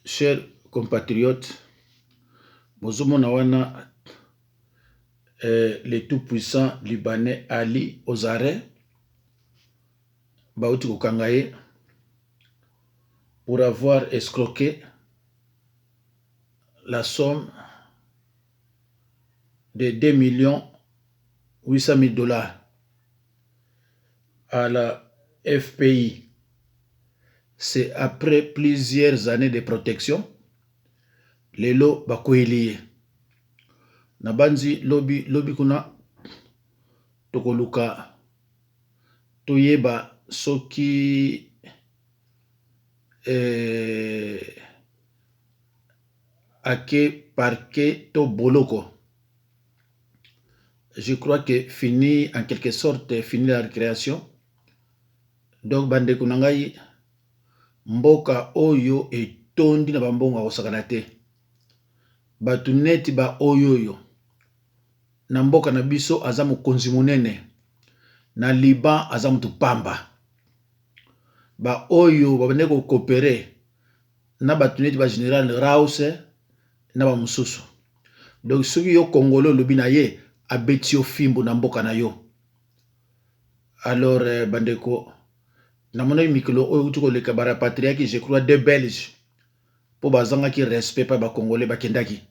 Chers compatriotes, le tout-puissant libanais Ali Ozare Baouti Kokangaye pour avoir escroqué la somme de 2 800 000 $ à la FPI. C'est après plusieurs années de protection, les lots bakoeliye. Nabanzi lobi kuna tokoluka toyeba soki ake parquet to boloko. Je crois que fini en quelque sorte fini la récréation. Donc bande kunangai mboka oyo etondi na bambonga kosakana te. Batu neti ba oyoyo na mboka na biso aza mokonzi monene, na Liban aza mutu pamba. Ba oyo babande ko coopérer na batu neti ba général Rause na ba mususu. Donc soki yo Congolais lobi na ye abeti yo fimbo na mboka na yo. Alors bandeko na mona mikolo oyo tuko leka bara patriaki, je crois des Belges po bazanga ki respect pa ba Congolais bakendaki.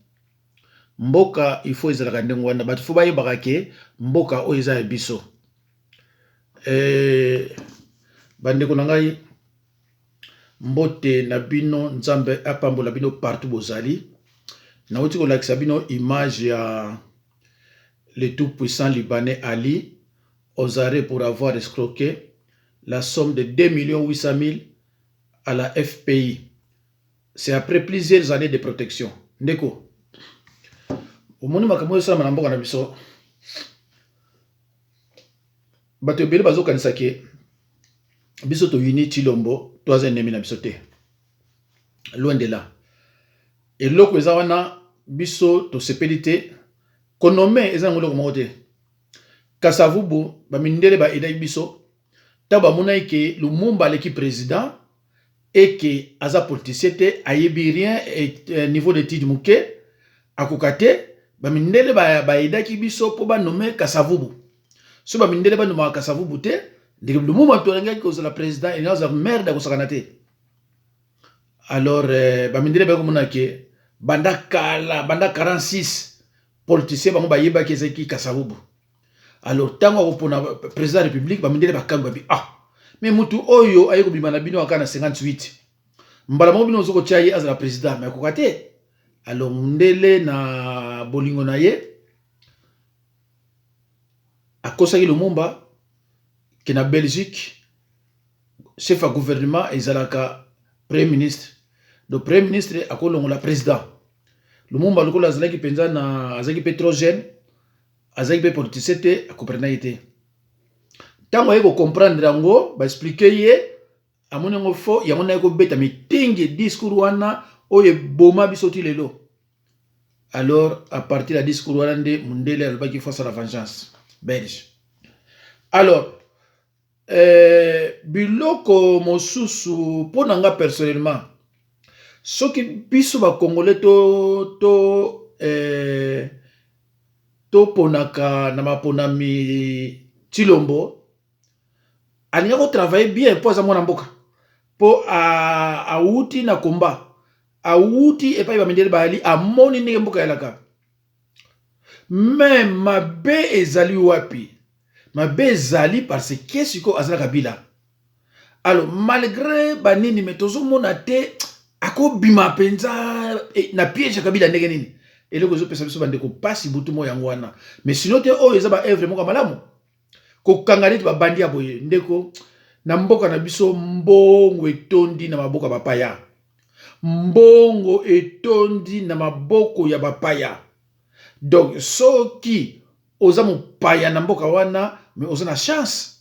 Mboka il faut ezalaka ndengo wana batu fo bayebaka ke mboka oyo eza ya biso. Bandeko na ngai mbote na bino, nzambe apambola bino partout bozali. Na uti kolakisa bino image ya le tout-puissant libanais Ali Ozare pour avoir escroqué la somme de 2 800 000 $ à la FPI. C'est après plusieurs années de protection. Ndeko omoni makambo oyo esalama na mboka na biso, bato ebele bazokanisa ke biso toyini Tshilombo toaza ennemi na biso te. Loin de là. Eloko eza wana biso tosepeli te, konome eza ngoloko moko te. Kasavubu bamindele ba edai biso ta bamona ke Lumumba aleki président et que aza politicien te, ayebi rien et niveau d'étude muke akokate. Bamindele ba edaki biso po ba nommé Kasavubu. So bamindele ba nommé Kasavubu te, ndike Lumumba tolengaki kozala président et naza merde akosakana te. Alors bamindele ba komona ke banda 46 politiciens bango bayebaki ezaki Kasavubu. Alors tango akopona président de la République bamindele bakambi babi mais mutu oyo aye kobima na bino akana 58. Mbala mo bino zoko tia ye azala président mais akokate. Alors mundele na bolingo na ye akosaki Lumumba ke na Belgique chef à gouvernement ezalaka premier ministre. Le premier ministre akolongola président. Lumumba lokola azalaki penza na azalaki pétrogène, azalaki pe politicien te akoprena yete. Tango aye ko comprendre yango ba expliquer ye amoni ngo fo yango na ko beta mitingi discours wana oye boma bisoti lelo. Alors à partir de discours wana nde mundele alobaki face à la vengeance belge. Alors biloko mosusu po nanga personnellement soki biso ba Congolais to ponaka na maponami Tshilombo alinga ko travailler bien po za mona mboka po auti na komba auti epai bamindele bali amoni ndenge mboka yalaka. Même mabe ezali wapi? Mabe ezali parce que siko azala kabila. Alors malgré banini metozo mona te akobima penza na piège kabila ndenge nini. Eloko zo pesa biso bandeko pasi butu mo yango wana. Mais sinon te oyo eza ba œuvre moko malamu. Ko kangani ba bandi aboye ndeko na mboka na biso mbongo etondi na maboka bapaya. Mbongo etondi na maboko ya bapaya. Donc soki oza mopaya na mboka wana mais oza na chance.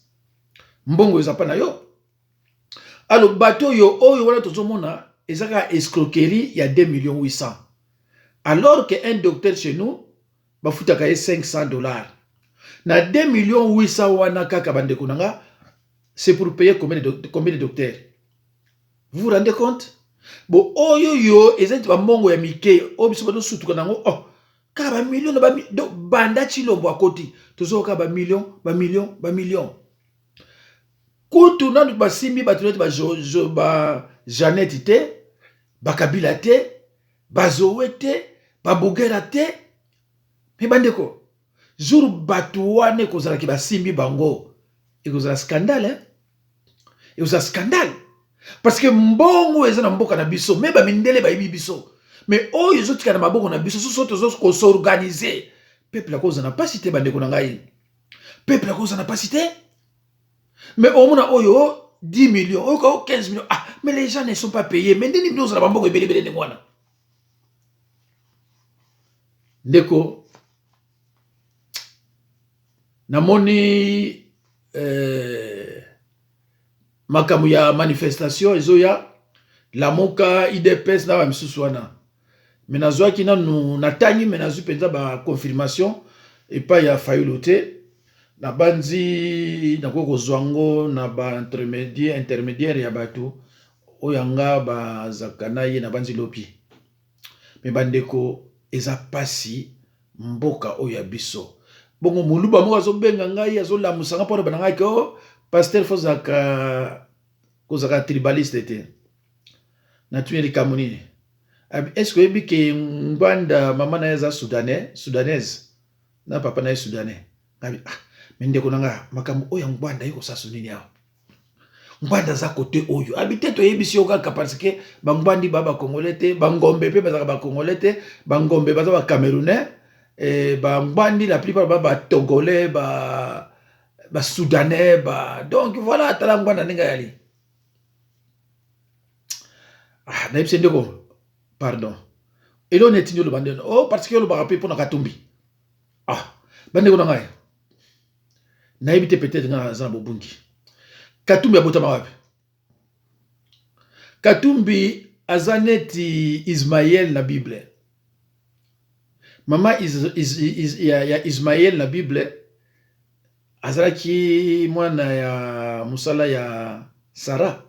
Mbongo eza pa na yo. Alors bato yo oyo wana tozomona ezaka escroquerie ya 2 800 000 $. Alors qu'un docteur chez nous bafutaka ye $500. Na 2 800 000 $ wana kaka bandeko nanga, c'est pour payer combien de docteurs? Vous vous rendez compte? Bo oyo yo ezenti ba mbongo ya mike o biso bato sutuka nango oh ka ba million na ba do banda Tshilombo akoti tozo ka ba million kutu na ba simbi ba tunete ba Jeannette te ba Kabila te ba Zoé te ba Bogera te me bandeko jour batu wane kozala ki ba simbi bango ekozala scandale ekozala scandale. Parce que mbongo eza na mboka na biso me ba mindele ba yibi biso mais oyo ezotika na maboko na biso soso tozo ko s'organiser peuple akoza na pasi te bandeko na ngai peuple akoza na pasi te mais au mona oyo 10 millions oyo 15 millions ah mais les gens ne sont pas payés mais ndeni millions na bamboko ebele bele ndengwana ndeko namoni makamu ya manifestation ezoya Lamoka IDPS na ba misusu wana mais nazwaki nanu natangi mais nazwi penza ba confirmation epai ya Fayulu te na banzi na koko zwango na ba intermédiaire ya batu oyanga ba zakana ye na banzi lopi mais bandeko eza pasi mboka oya biso bongo muluba moko azobenga ngai azolamusanga mpona bananga ko pasteur fozaka kozaka tribaliste te na tuyeli kamunini est-ce que ebi ke Ngwanda mama na eza soudanaise na papa na soudanais ngabi ah mendeko nanga makambo oyo Ngwanda yiko sasu nini awo Ngwanda za kote oyo habite to yebisi okaka parce que bangwandi baba congolais te bangombe pe bazaka ba congolais te bangombe baza ba camerounais bangwandi la plupart baba togolais ba soudanais donc voilà tala Ngwanda ninga yali ah na yebisi ndeko pardon et l'on est le bandeno oh parce que le barape pour na Katumbi ah bandeko na ngai na yebite peut-être na za bobungi Katumbi abota mawapi Katumbi azaneti Ismaël na Bible mama ya Ismaël na Bible azalaki mwana ya musala ya Sarah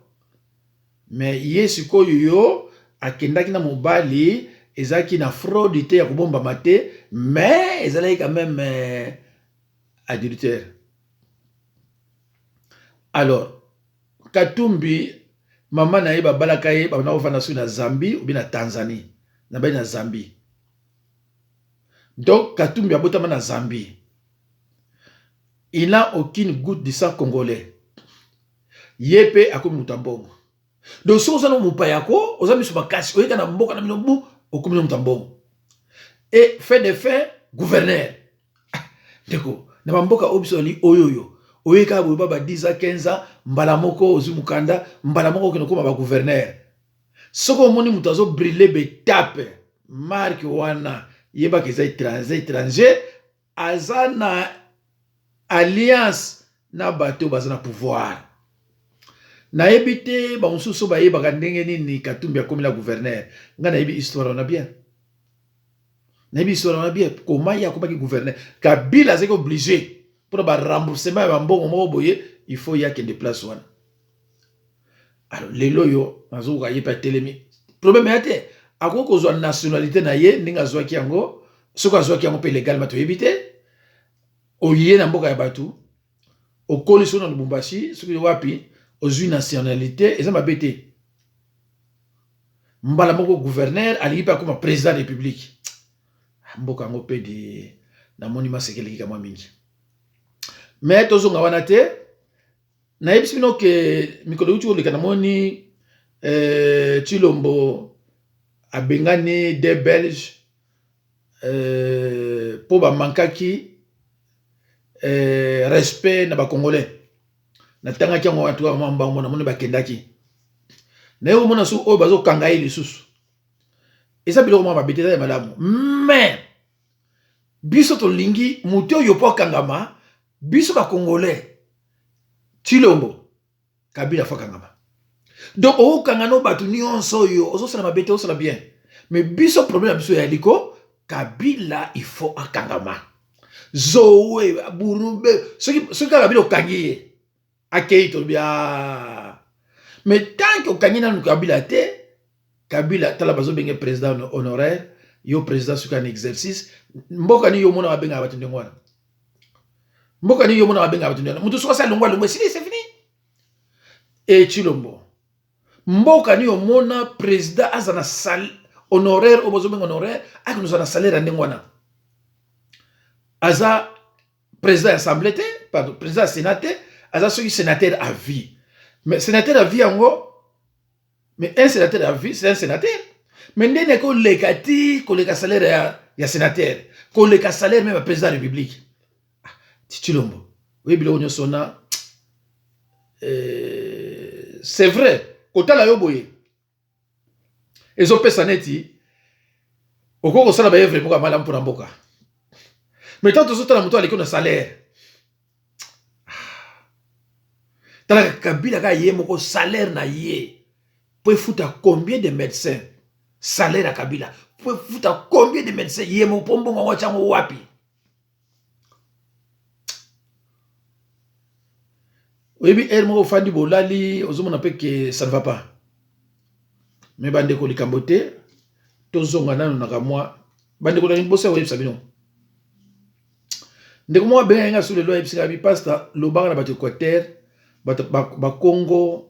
mais yesu koyo yo akendaki na mobali ezaki na fraude te ya kobomba mate mais ezalaki quand même adultère. Alors Katumbi mama na ye babalaka ye bana ofana su na Zambie ou bien na Tanzanie na ba na Zambie donc Katumbi abotama na Zambie il n'a aucune goutte de sang congolais yepe akomi mutambongo donc so ozana mupayako ozami so makasi oyeka na mboka na minobu okomi na mutambongo et fait de fait gouverneur ndeko na mboka obisoli oyoyo oyeka bo baba 10 à 15 ans mbala moko ozumukanda mbala moko kino koma ba gouverneur soko moni mutazo briller betape marque wana yeba ke za étranger azana alliance na bato bazana pouvoir na ebité ba mususu ba yeba ndenge nini Katumbi akomi la gouverneur nga na yebi histoire na bien na yebi histoire na bien comment ya komaki gouverneur Kabila zeko obligé pour ba remboursement ba mbongo moko boye il faut ya ke de place wana alors lelo yo nazo ka yepa telemi problème yate akoko zo nationalité na ye ninga zo ki yango soko zo ki yango pe légalement to yebité oye na mboka ya batu okoli so na Lubumbashi soki wapi ozwi nationalité eza mabete mbala moko gouverneur alipa comme président de la république mboka ngo pe di na monima sekeli kama mingi mais tozonga wana te na yebisi bino ke mikolo uti oleka na moni Tshilombo abengani des Belges po ba mankaki respect na ba congolais na tanga kyango watu wa mbango na moni bakendaki na yo mona su o bazo kanga ye lisusu eza biloko mwa babete ya malamu mais biso to lingi muto yo po kangama biso ka congolais Tshilombo Kabila fa kangama donc o kangano batu nyonso yo ozo sala mabete osala bien mais biso problème biso ya liko Kabila il faut akangama Zoé Burumbe ce ka Kabila okangi akei to bia mais tant que okangi na Kabila te Kabila tala bazo benga président honoraire yo président sur un exercice mboka ni yo mona benga batunde ngwana mboka ni yo mona benga batunde mutu soka sa longwa longwa c'est fini et Chilombo mboka ni yo mona président azana sal honoraire au besoin honoraire ak nous ana salaire ndengwana aza président assemblée pardon président sénateur aza soki sénateur à vie mais sénateur à vie en mais un sénateur à vie, c'est un sénateur. Mais il n'y a que les salaire ya sénateur, que les salaire même à président de la République. Titilombo. Oui, c'est vrai. Quand la yoboye, ils ont fait ça neti. Au cours de ça, il y a vraiment mal pour l'amboka. Mais tant que tout le monde a un salaire. Tant que Kabila a un salaire na yé. Vous pouvez foutre à combien de médecins salaire à Kabila? Vous pouvez foutre à combien de médecins yemo pombo ngwa chango wapi? Oui, bien, elle m'a offert du bolali, aux hommes on que ça ne va pas. Mais bande ko likambote, tozonga nanu nakamwa, bande ko na bosse wa sabino. Ndeko mo ben nga sur le loi ipsika bi pasta lobanga na bato Équateur, ba Congo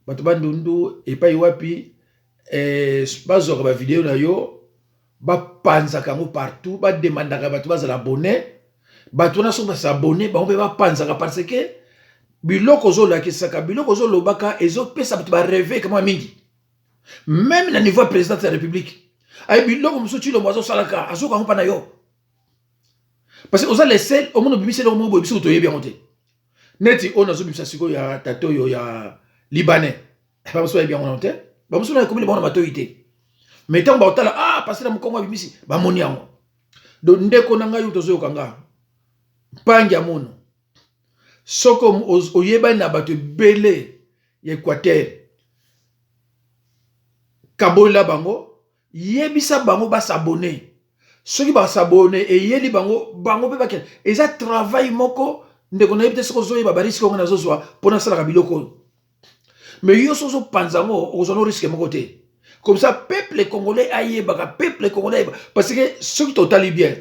bato bandundu epai wapi bazoka ba vidéo na yo ba panza kango partout ba demandaka bato bazala abonné bato na so ba s'abonner ba ba panza parce que biloko zo la kisaka biloko zo lobaka ezo pesa bato ba rêver comme mingi même na niveau président de la République ay biloko musuti lo mwazo salaka azoka ngpa na yo parce que oza les sel au monde bimisi le monde biso to yebi ngote neti ona zo bimisa siko ya tato yo ya Libanais. Pas besoin de bien en tête. Pas besoin de communiquer bon maturité. Mais tant que là, ah, parce que la mkongo bimisi, ba moni yango. Donc ndeko nanga yo tozo kanga. Panga mono. Soko oyeba na bato belé ya Équateur. Kabola bango, yebisa bango ba s'abonner. Ceux qui ba s'abonner et yeli bango pe bakel. Et ça travail moko ndeko na yebite soko zo yeba barisi ko na zo so pona sala biloko. Mais yo soso panzango ozono risque mon côté. Comme ça peuple congolais aïe baka peuple congolais parce que ceux qui total bien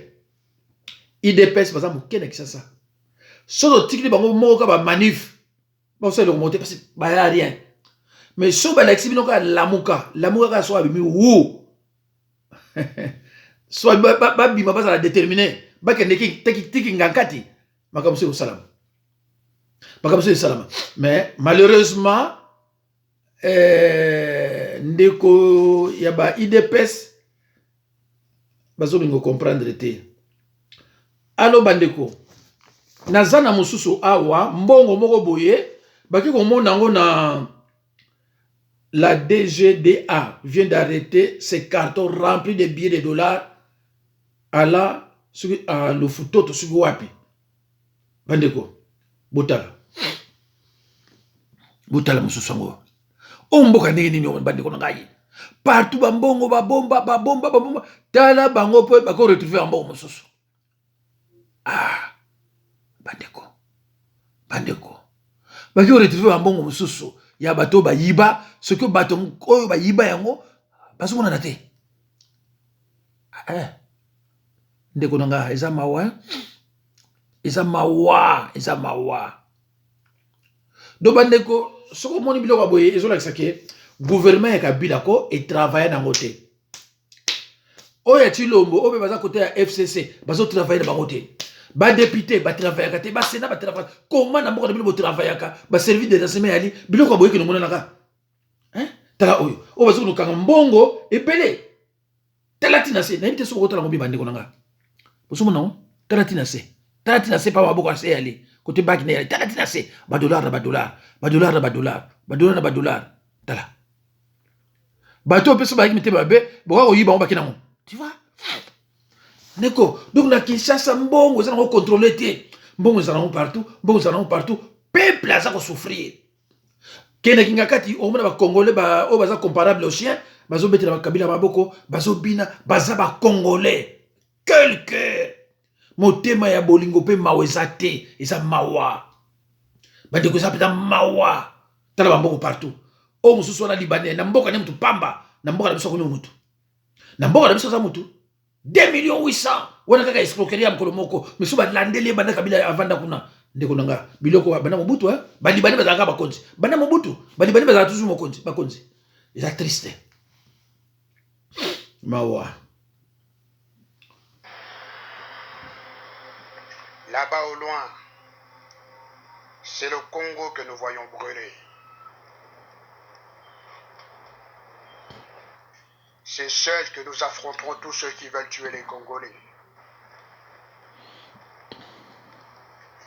IDPS par exemple kenek ça. Soto tikli bango moka ba manif. Ba ça le remonter parce que ba y a rien. Mais so ba l'exi binoka lamuka ka so abimi wu. So ba bima ba la déterminer ba ke neki tiki ngankati makamse au salam. Makamse au salam. Mais malheureusement ndeko ya ba IDPS bazo bingo comprendre te alo bandeko nazana mususu awa mbongo moko boye baki ko mona ngo na la DGDA vient d'arrêter ces cartons remplis de billets de dollars à le futoto sugi wapi bandeko botala mususu ngo Omboka ndenge nini bandeko na ngai partout bambongo babomba tala bango po bako retrouver mbongo mosusu ah bandeko baki retrouver mbongo mosusu ya bato bayiba ce que bato oyo bayiba yango basomona na te ndeko na ngai eza mawa do bandeko soko moni biloko boye ezolakisa ke gouvernement ya Kabila ko et travailler na ngote oya Chilombo obe baza côté ya FCC bazo travailler na bangote ba député ba travailler ka te ba sénat ba travailler comment na mboka de biloko travailler ka ba service de renseignement yali biloko boye ke ngona naka tala oyo o bazo no kanga mbongo epele tala tina se na bite soko tala ngombi bande konanga bosomo non tala tina se pa maboko ase yali côté baki na yali tala tina se ba dollar tala bato peso ba kimite babe boka oyiba on bakina mo tu vois neko donc na Kinshasa mbongo za na contrôler te mbongo za na partout peuple a ça ko souffrir kene kinga kati o mona ba congolais ba o baza comparable aux chiens bazo betela ba Kabila maboko bazo bina baza ba congolais quelque motema ya bolingo pe mawezate eza mawa bande ko zapeta mawa tala bamboko partout o mususu na Libanais na mboka ne mutu pamba na mboka na biso kuni mutu. Na mboka na biso za mutu. 2 millions 800 wana kaka escroquerie ya mkolo moko misu balandeli banda kabila avanda kuna ndeko nanga biloko bana mobutu balibani bazalaka bakonzi bana mobutu balibani bazalaka toujours mokonzi bakonzi eza triste mawa. Là-bas au loin, c'est le Congo que nous voyons brûler. C'est seul que nous affronterons tous ceux qui veulent tuer les Congolais.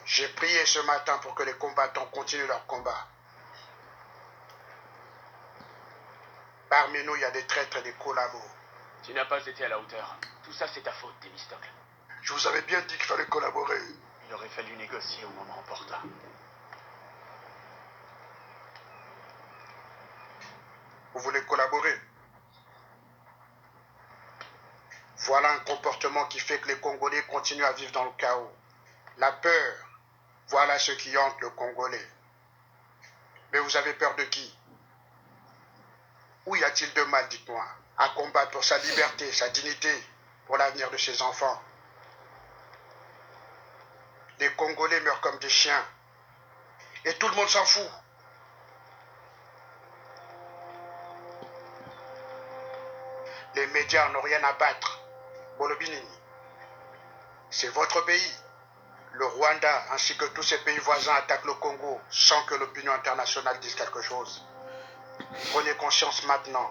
J'ai prié ce matin pour que les combattants continuent leur combat. Parmi nous, il y a des traîtres et des collabos. Tu n'as pas été à la hauteur. Tout ça, c'est ta faute, Thémistocle. Je vous avais bien dit qu'il fallait collaborer. Il aurait fallu négocier au moment opportun. Vous voulez collaborer? Voilà un comportement qui fait que les Congolais continuent à vivre dans le chaos. La peur, voilà ce qui hante le Congolais. Mais vous avez peur de qui? Où y a-t-il de mal, dites-moi, à combattre pour sa liberté, sa dignité, pour l'avenir de ses enfants? Les Congolais meurent comme des chiens. Et tout le monde s'en fout. Les médias n'ont rien à battre. Bolobini, c'est votre pays. Le Rwanda ainsi que tous ses pays voisins attaquent le Congo sans que l'opinion internationale dise quelque chose. Prenez conscience maintenant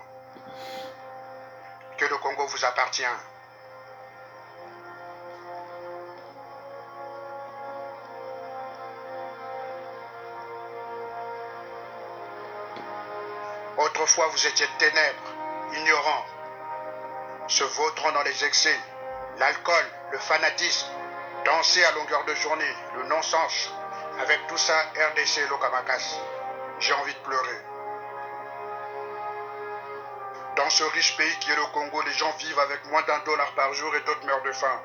que le Congo vous appartient. Autrefois, vous étiez ténèbres, ignorants, se vautrant dans les excès, l'alcool, le fanatisme, danser à longueur de journée, le non-sens. Avec tout ça, RDC Lokamakas, j'ai envie de pleurer. Dans ce riche pays qui est le Congo, les gens vivent avec moins d'$1 par jour et d'autres meurent de faim.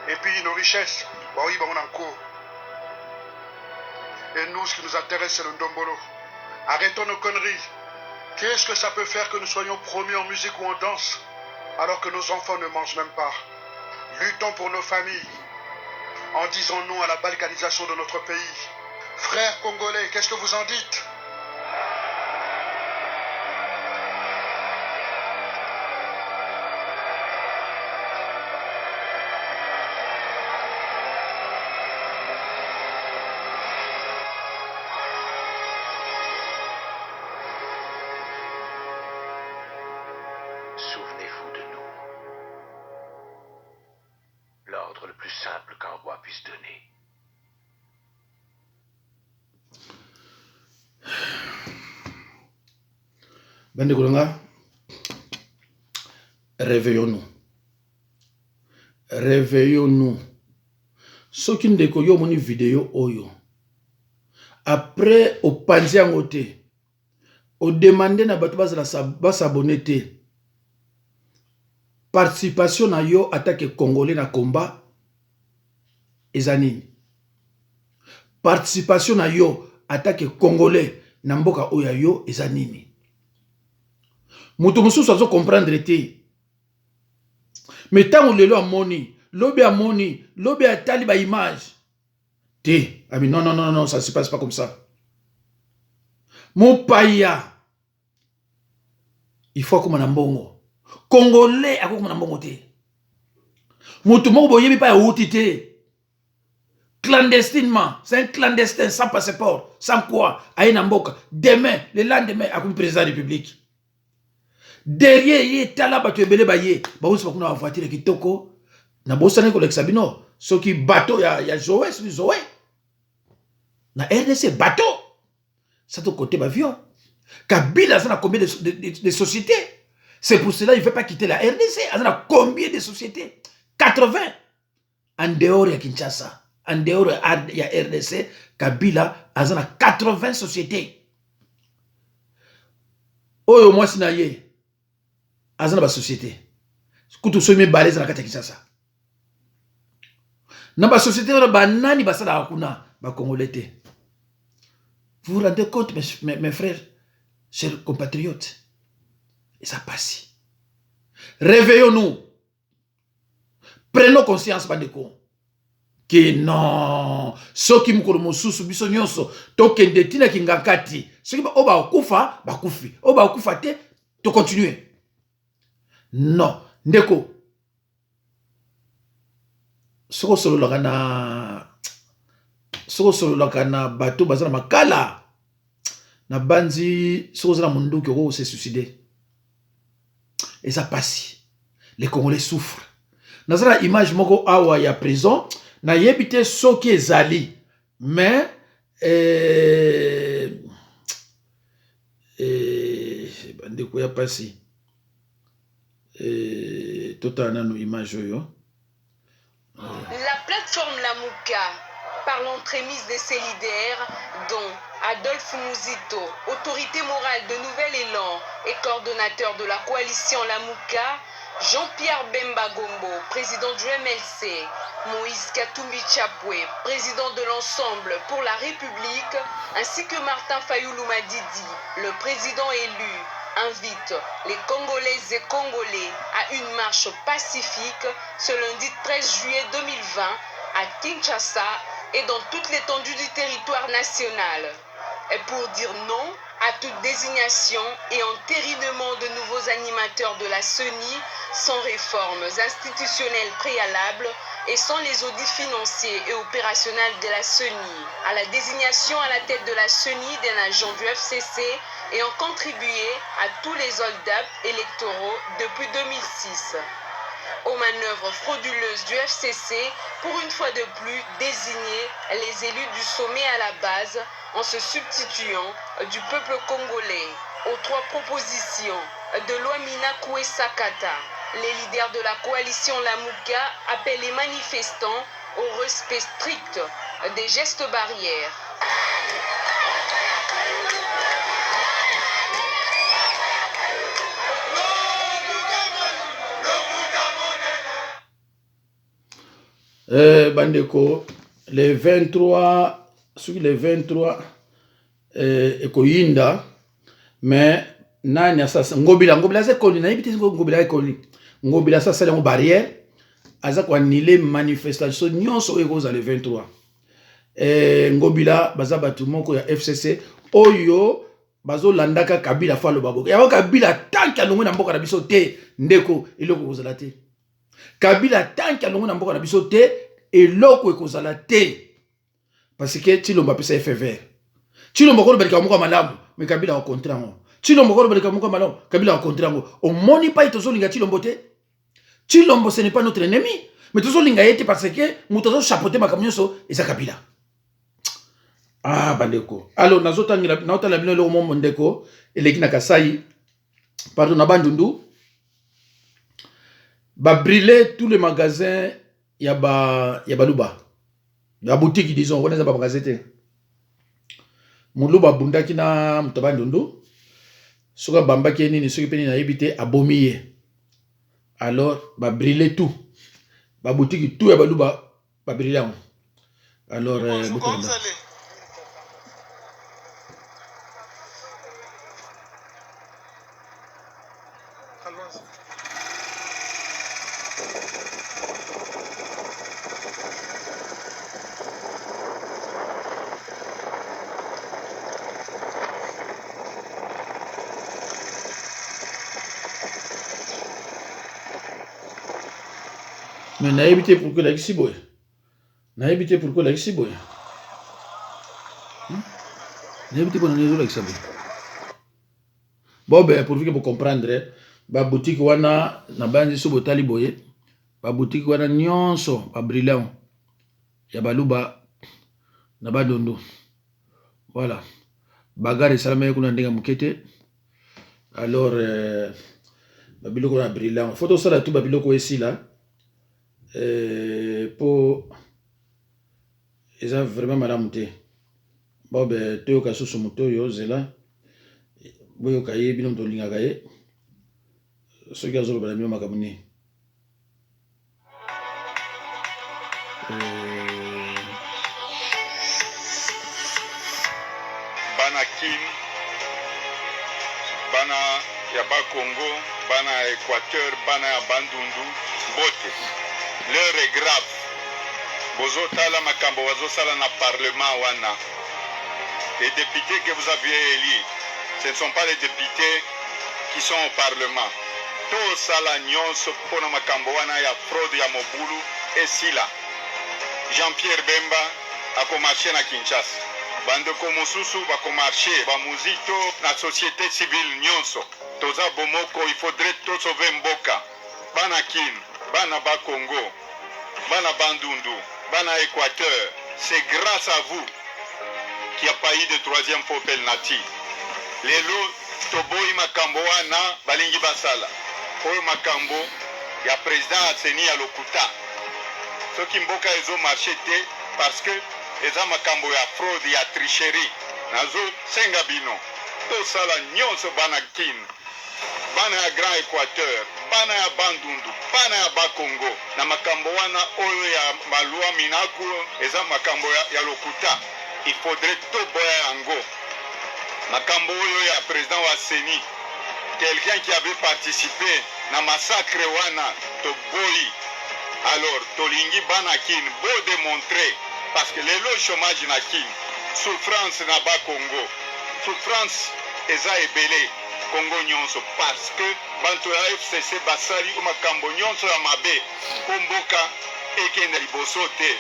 Et puis nos richesses, oui, on en court. Et nous, ce qui nous intéresse, c'est le Ndombolo. Arrêtons nos conneries. Qu'est-ce que ça peut faire que nous soyons premiers en musique ou en danse, alors que nos enfants ne mangent même pas? Luttons pour nos familles, en disant non à la balkanisation de notre pays. Frères congolais, qu'est-ce que vous en dites? Souvenez-vous de nous. L'ordre le plus simple qu'un roi puisse donner. Bande Kolonga, réveillons-nous. Réveillons-nous. Ce qui ne yo moni vidéo oyo. Après, au panzi en côté, au demander na batu bas s'abonner te. Participation na yo attaque congolais na combat ezanini. Participation na yo attaque congolais na mboka oya yo ezanini. Mutu mususu azo comprendre te. Mais tant lelo amoni, lobi amoni, lobi atali ba image. Te, ami non non non non, ça se passe pas comme ça. Mon paya. Il faut comme na mbongo. Congolais a comme na mbongo te. Mutu moko boyebi pa ya uti te. Clandestinement, c'est un clandestin sans passeport, sans quoi, à une mboka. Demain, le lendemain, à comme président de la République. Derrière, il est là, tu es belé baillé. Bah, vous savez qu'on a une voiture qui toko. Na bossane ko l'exabino. Ce qui bateau, il y a Zoé, c'est Zoé. Na RDC, bateau. Ça, ton côté, avion. Kabila, ça a combien de sociétés? C'est pour cela qu'il ne veut pas quitter la RDC. Ça a combien de sociétés? 80. En dehors, il y a Kinshasa. En dehors, il y a RDC. Kabila, il y a 80 sociétés. Oyo, moi, c'est naïe. Azana ba société. Kutu somi baleza na kati ya Kinshasa. Na ba société na ba nani basala hakuna ba congolais te. Vous vous rendez compte mes frères? chers compatriotes. Et ça passe. Réveillons-nous. Prenons conscience, bandeko. Que non. Ce qui mukolo mosusu biso nyonso tokende tina kingakati. Ce qui oba okufa, bakufi. Oba okufa te, to continuer. Non. Ndeko. Soko solo lakana bato bazana makala. Na banzi soko zana mundu ko se suicider. Et ça passe. Les Congolais souffrent. Nazala image moko awa ya prison na yebite soki ezali mais bandeko ya pasi totana no image oyo. La plateforme Lamuka, par l'entremise de ses leaders, dont Adolphe Mouzito, autorité morale de Nouvel Élan et coordonnateur de la coalition Lamuka, Jean-Pierre Bemba Gombo, président du MLC, Moïse Katumbi Chapwe, président de l'Ensemble pour la République, ainsi que Martin Fayoulou Madidi, le président élu, invite les Congolaises et Congolais à une marche pacifique ce lundi 13 juillet 2020 à Kinshasa et dans toute l'étendue du territoire national. Et pour dire non à toute désignation et entérinement de nouveaux animateurs de la CENI sans réformes institutionnelles préalables et sans les audits financiers et opérationnels de la CENI, à la désignation à la tête de la CENI d'un agent du FCC ayant contribué à tous les hold-up électoraux depuis 2006. Aux manœuvres frauduleuses du FCC, pour une fois de plus désigner les élus du sommet à la base en se substituant du peuple congolais. Aux trois propositions de Loamina Koué Sakata, les leaders de la coalition Lamuka appellent les manifestants au respect strict des gestes barrières. Bandeko, les 23, sur les 23, ekoyinda, mais nani asasa ngobila c'est connu, na yibiti ngobila est connu. Ngobila ça c'est une barrière, aza ko annulé manifestation nyonso ekoza le 23. Ngobila baza batu moko ya FCC oyo bazo landaka Kabila falo baboko. Ya Kabila tanki alongo na mboka na biso te ndeko eloko kozala te. Kabila tanki alongo na mboka na biso te eloko ekozala te. Parce que Tshilombo pesa FVR. Tshilombo ko balika moko malamu, mais Kabila au contraire ngo. Tshilombo ko balika moko malamu, Kabila au contraire ngo. On moni pas itozo linga Tshilombo te. Tshilombo ce n'est pas notre ennemi, mais tozo linga yete parce que mutozo chapeauter makamnyoso eza Kabila. Ah bandeko. Alors nazotangira naotala bino lo momo ndeko eleki na Kasai. Pardon na Bandundu. Ba brûler tous les magasins ya baluba. La boutique disons on est pas magasin te. Muluba bundaki na Bandundu. Soka bambaki nini soki peni na yebite abomiye. Alors ba brûler tout. Ba boutique tout ya baluba ba brûler. Alors mais n'a évité pourquoi la Xiboy. N'a évité pourquoi la Xiboy. N'a évité pour nous la Xiboy. Bon ben pour vous comprendre, ba boutique wana na banzi so botali boye, ba boutique wana nyonso ba brillant. Ya baluba na Bandundu. Voilà. Bagare salama kuna ndenga mukete. Alors babiloko na brillant. Photo sala tout babiloko ici là. Pour ils ont vraiment madame te bon ben teo ka susu moto yo zela boyo kaye bino to linga kaye so ki azolo bala mio makamuni Banakim bana ya ba Congo, bana ya Équateur, bana ya Bandundu, bote. L'heure est grave. Bozo tala makambo wazo sala na parlement wana. Les députés que vous aviez élus, ce ne sont pas les députés qui sont au parlement. Tout sala nyonso pona makambo wana ya fraude ya Mobulu et Sila. Jean-Pierre Bemba a marché na Kinshasa. Bandeko mosusu bako marché ba muzito na société civile nyonso. Toza bomoko, il faudrait tout sauver mboka. Bana Kin, bana ba Congo, bana Bandundu, bana Équateur. C'est grâce à vous qu'il n'y a pas eu de troisième popel nati. Lelo toboyi makambo wana balingi basala. Oyo makambo ya président Aseni ya lokuta. Ceux qui mboka ezo marché te parce que eza makambo ya fraude ya tricherie. Nazo senga bino. To sala nyonso bana Kin. Bana ya Grand Équateur, bana ya Bandundu, bana ya Bakongo. Na makambo wana oyo ya malua minaku eza makambo ya lokuta. Il faudrait tout boya yango. Makambo oyo ya président wa Seni. Quelqu'un qui avait participé na massacre wana to boyi. Alors, tolingi bana Kin, beau démontrer, parce que les lots chômage na Kin, souffrance na ba Congo, souffrance eza ebele Congo nyonso, parce que banto ya FCC basali makambo nyonso ya mabe, komboka ekende liboso te.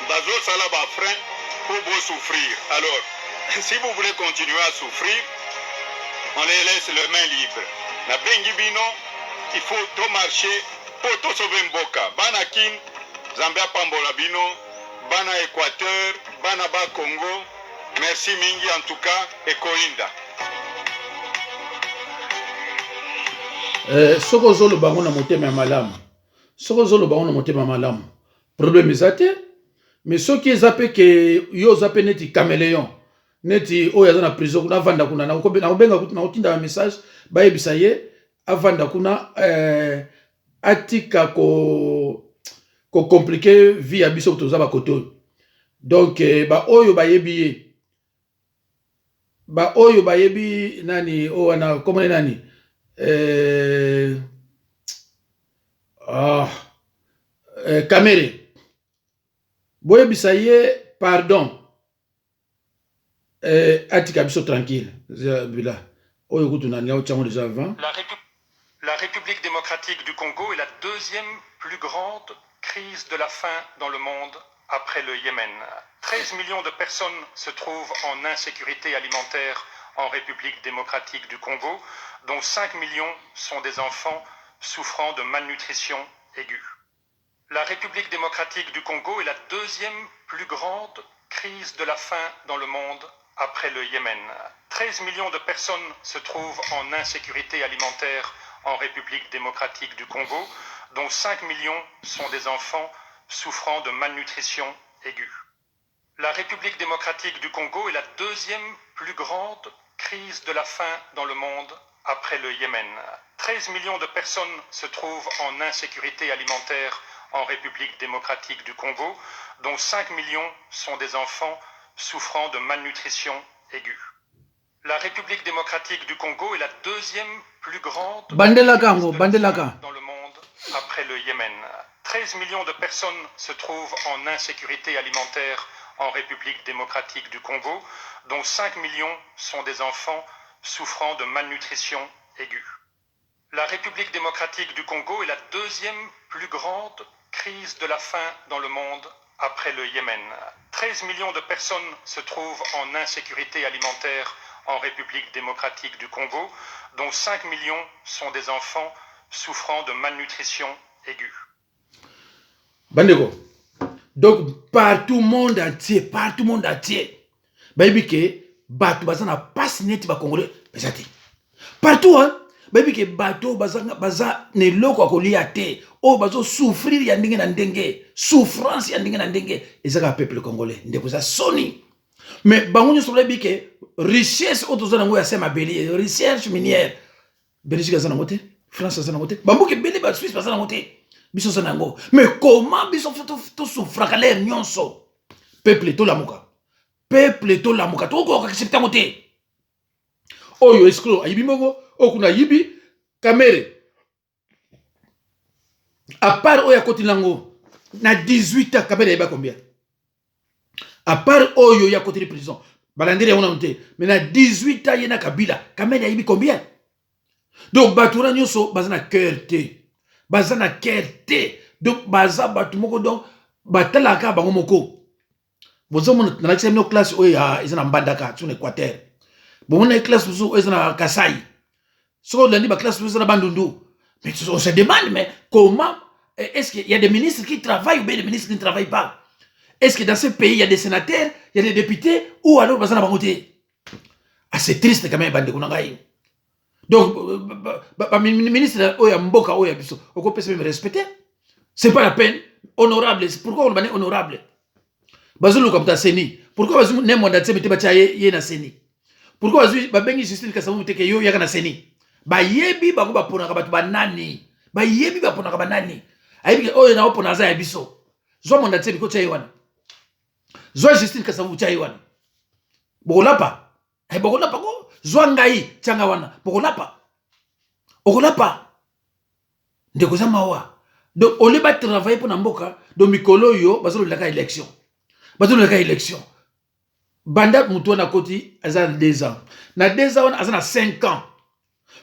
Bazo sala ba frein pour beau souffrir. Alors, si vous voulez continuer à souffrir, on les laisse les mains libres. Na bengi bino, il faut tout marcher. Poto sauver mboka. Bana Kin, Zambia Pambola Bino, Bana Équateur, Bana Ba Congo. Merci mingi en tout cas et Koinda. Soko zolo bango na motema malamu. Soko zolo bango na motema malamu. Problème ezate, mais soki ezape ke yo zape neti caméléon. Neti oya za na prison kuna vanda kuna na kobenga na otinda message ba yebisa ye avanda kuna atika ko compliquer vie ya biso toza ba koto. Donc ba oyo ba yebi nani o wana comment nani Kamere boye bisaye pardon atika biso tranquille bila oyo kutu nani au chango déjà avant. La République démocratique du Congo est la deuxième plus grande crise de la faim dans le monde après le Yémen. 13 millions de personnes se trouvent en insécurité alimentaire en République démocratique du Congo, dont 5 millions sont des enfants souffrant de malnutrition aiguë. La République démocratique du Congo est la deuxième plus grande crise de la faim dans le monde après le Yémen. 13 millions de personnes se trouvent en insécurité alimentaire en République démocratique du Congo, dont 5 millions sont des enfants souffrant de malnutrition aiguë. La République démocratique du Congo est la deuxième plus grande crise de la faim dans le monde après le Yémen. 13 millions de personnes se trouvent en insécurité alimentaire en République démocratique du Congo, dont 5 millions sont des enfants souffrant de malnutrition aiguë. La République démocratique du Congo est la deuxième plus grande dans le monde après le Yémen. 13 millions de personnes se trouvent en insécurité alimentaire en République démocratique du Congo, dont 5 millions sont des enfants souffrant de malnutrition aiguë. La République démocratique du Congo est la deuxième plus grande crise de la faim dans le monde après le Yémen. 13 millions de personnes se trouvent en insécurité alimentaire en République démocratique du Congo, dont 5 millions sont des enfants souffrant de malnutrition aiguë. Bandeko. Donc, partout monde entier, baby ke batu bazana passe net ba congolais bezati. Partout hein, baby ke batu baza ne loko akolia te, o bazo souffrir ya ndenge na ndenge, souffrance ya ndenge na ndenge, ezaka peuple congolais, ndeko za soni. Mais bango nyoso baby ke richesse otozana ngo ya sema beli, recherche minière. Belgique azana ngote, France azana ngote, bambuke beli ba Suisse bazana ngote. Biso sanango. Mais comment biso to souffra les nyonso? Peuple to lamuka. Peuple to lamuka. To ko accepter ngote. oyo escroc ayibi mbongo okuna yibi kamere à part oyo akoti nango na 18 ans kamere ayiba combien à part oyo ya côté de prison balandiri ya wana te mais na 18 ans yena kabila kamere ayibi combien donc batura nyonso baza na cœur te donc baza batu moko donc batalaka bango moko bozomona na lakisa mino classe oyo eza na mbandaka sur l'équateur bomona classe oyo eza na Kasai soko landi ba classe oyo eza na Bandundu mais on se demande mais comment est-ce qu'il y a des ministres qui travaillent ou bien des ministres qui ne travaillent pas? Est-ce que dans ce pays il y a des sénateurs, il y a des députés ou alors baza na bango te? Ah, c'est triste quand même bande kunangai. Donc ministre oya mboka oya biso oko pese me respecter. C'est pas la peine. Honorable, pourquoi on bane honorable? Bazulu comme ta seni. Pourquoi bazu ne monda tse mete bacha ye na seni? Pourquoi bazu ba bengi Justine Kasavu teke yo yaka na seni? Ba yebi bango ba pona ka batu banani. Ba yebi ba pona ka banani. Ayibi oyo na opona za ya biso. Zo monda tse biko cha yiwana. Zo Justine Kasavu cha yiwana. Bokolapa. Ay bokolapa ko. Zo ngai changa wana. Bokolapa. Okolapa. Ndeko za mawa. Donc, on va travailler pour Namboka, donc Mikolo yo, bazolo laka élection. Bazolo laka élection. Banda Moutou na koti, azan 2 ans. Na 2 ans, azan 5 ans.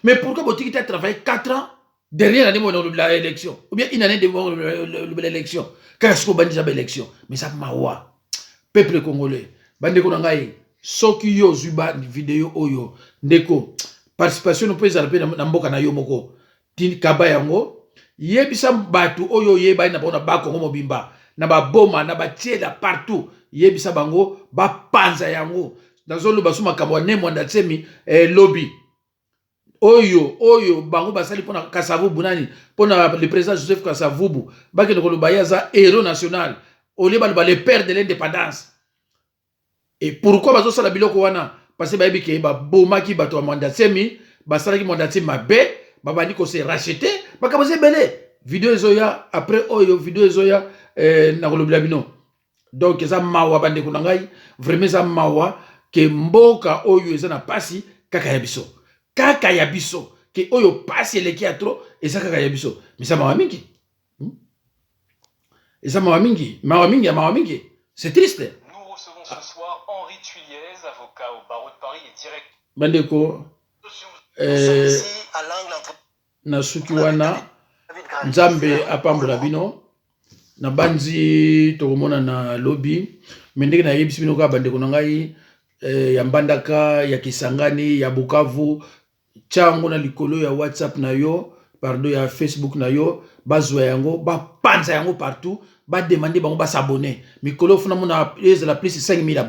Mais pourquoi vous avez travaillé 4 ans derrière l'année de l'élection? Ou bien une année de l'élection? Qu'est-ce que vous avez dit l'élection? Mais ça mawa. Peuple congolais. Bande konangai, soki yo zuba vidéo oyo, ndeko, participation nous peut zarper Namboka na yo moko. Tin kabayango. Yebisa batu oyo yeba na bona ba Kongo mobimba na ba boma na ba tiela partout yebisa bango ba panza yango nazolo basuma kamwa ne mwanda tsemi lobby oyo bango basali pona Kasavubu nani pona le président Joseph Kasavubu baki ndoko lobayaza héros national oleba le père de l'indépendance. Et pourquoi bazo sala biloko wana parce que ba yebike ba boma ki bato mwanda tsemi basala ki mwanda tsemi mabe babandi ko se racheter bakabaze belé vidéo zoya après oyo vidéo zoya na kolobela bino donc eza mawa bande kunangai vraiment eza mawa ke mboka oyo eza na pasi kaka ya biso ke oyo pasi eleki ya trop eza kaka ya biso mais ça mawa mingi eza mawa mingi c'est triste. Nous recevons ce soir Henri Thuiliez, avocat au barreau de Paris et direct bandeko na suki wana Nzambe apambola bino na banzi tokomona na lobby mais ndenge na yebisi bino ka bandeko na ngai ya Mbandaka ya Kisangani ya Bukavu chango na likolo ya WhatsApp na yo pardon ya Facebook na yo bazwa yango ba panza yango partout ba demander bango ba s'abonner mikolo funa mona la plus 5000